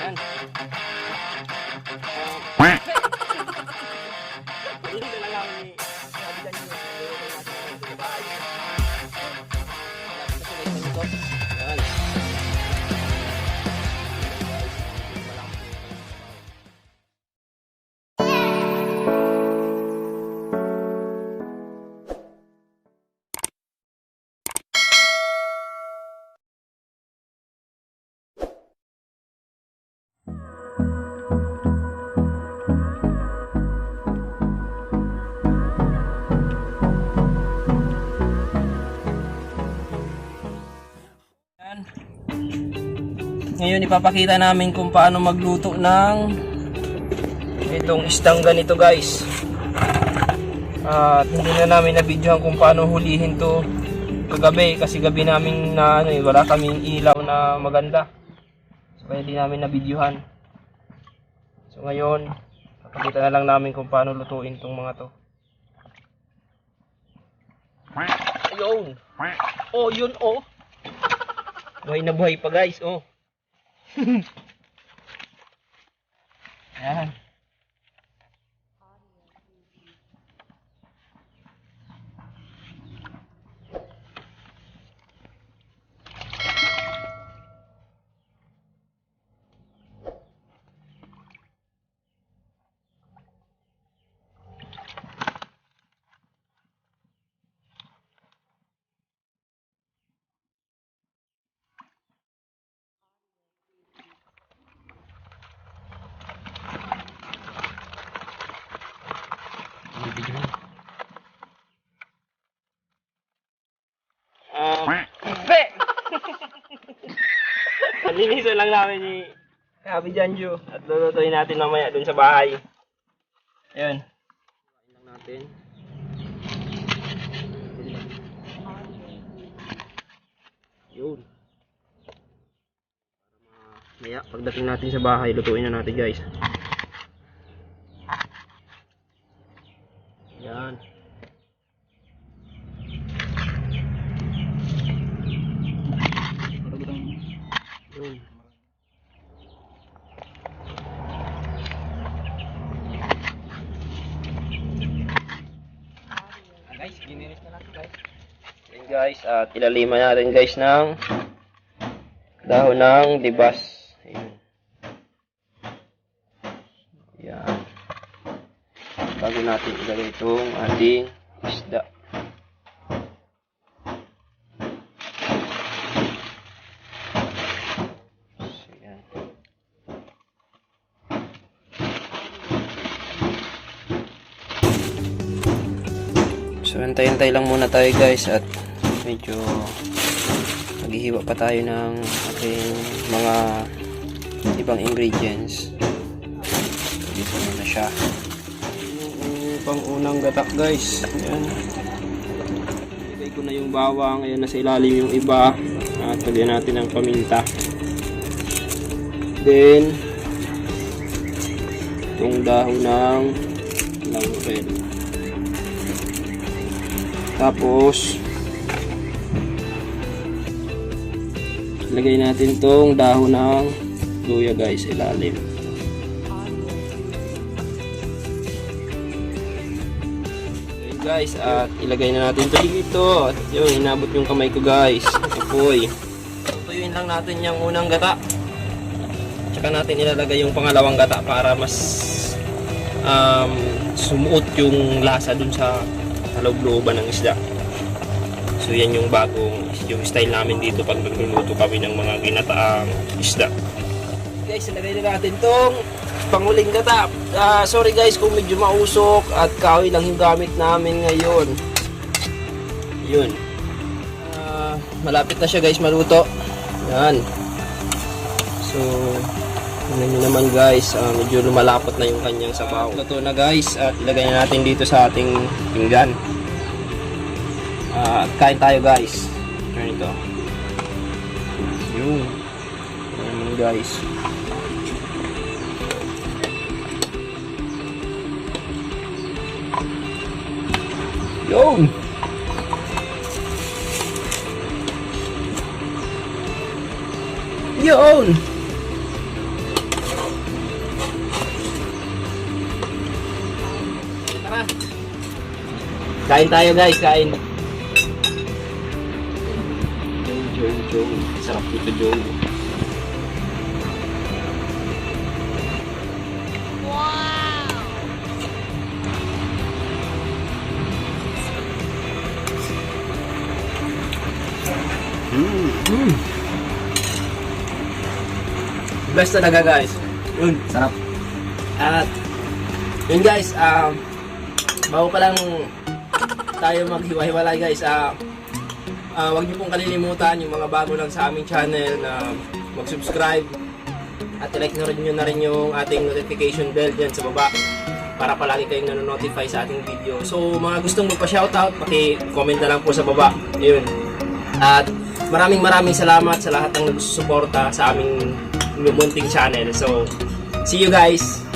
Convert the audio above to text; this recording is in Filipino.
Yan. Hindi na lang ni kabitan niyo. Yan. Ngayon ipapakita namin kung paano magluto ng itong isdang ganito guys. At hindi na namin na-videohan kung paano hulihin to kagabi kasi gabi namin na wala kaming ilaw na maganda. So kaya hindi namin na-videohan. So ngayon papakita na lang namin kung paano lutuin tong mga to. Ayun. Oh, yun oh. Buhay na buhay pa guys, oh. Yan. Linisan lang namin ni Happy Janju at lulutuin natin mamaya dun sa bahay. Ayun. Kain lang natin. Yun. Maya pagdating natin sa bahay, lutuin na natin guys. Yan. Yun. Guys, gininis na natin guys. Yan guys, at ilaliman natin guys ng dahon ng libas. Ayun. Yan. Bago natin ilagay itong ating isda. So antay-antay lang muna tayo guys at medyo maghihiwa pa tayo ng ating mga ibang ingredients. So, dito muna siya. Yung pang-unang gatak guys. Ayan. Ilagay ko na yung bawang. Ayan, nasa ilalim yung iba. At lagyan natin ang paminta. Then itong dahon ng laurel. Tapos lagay natin tong dahon ng luya guys ilalim. Okay guys, at ilagay na natin ito dito. At yun, inabot yung kamay ko guys. Apoy. Tuyuin lang natin yung unang gata. Tsaka natin ilalagay yung pangalawang gata para mas sumuot yung lasa dun sa loob-looban ng isda. So yan yung bagong yung style namin dito pag nagluluto kami ng mga ginataang isda. Guys, ilagay na natin tong panguling gata. Sorry guys kung medyo mausok at kahoy lang yung gamit namin ngayon. Yun. Malapit na siya guys maluto. Yan. So tingnan nyo naman guys, medyo lumalapot na yung kanyang sabaw. Luto na guys at ilagay na natin dito sa ating pinggan. At kain tayo guys. Turn ito. Yun. Ayan guys. Yun. Yun. Kain tayo guys, kain. Joe. Sarap ito, Joe. Best talaga guys. Yun. Sarap. At yun guys, bago pa lang tayo maghiwa-hiwalay guys, huwag niyo pong kalilimutan yung mga bago lang sa aming channel na mag-subscribe at i-like na rin yung ating notification bell dyan sa baba para palagi kayong nanonotify sa ating video. So mga gustong magpa-shoutout, paki-comment na lang po sa baba. Yun. At maraming salamat sa lahat ng nagsusuporta sa aming munting channel. So see you guys!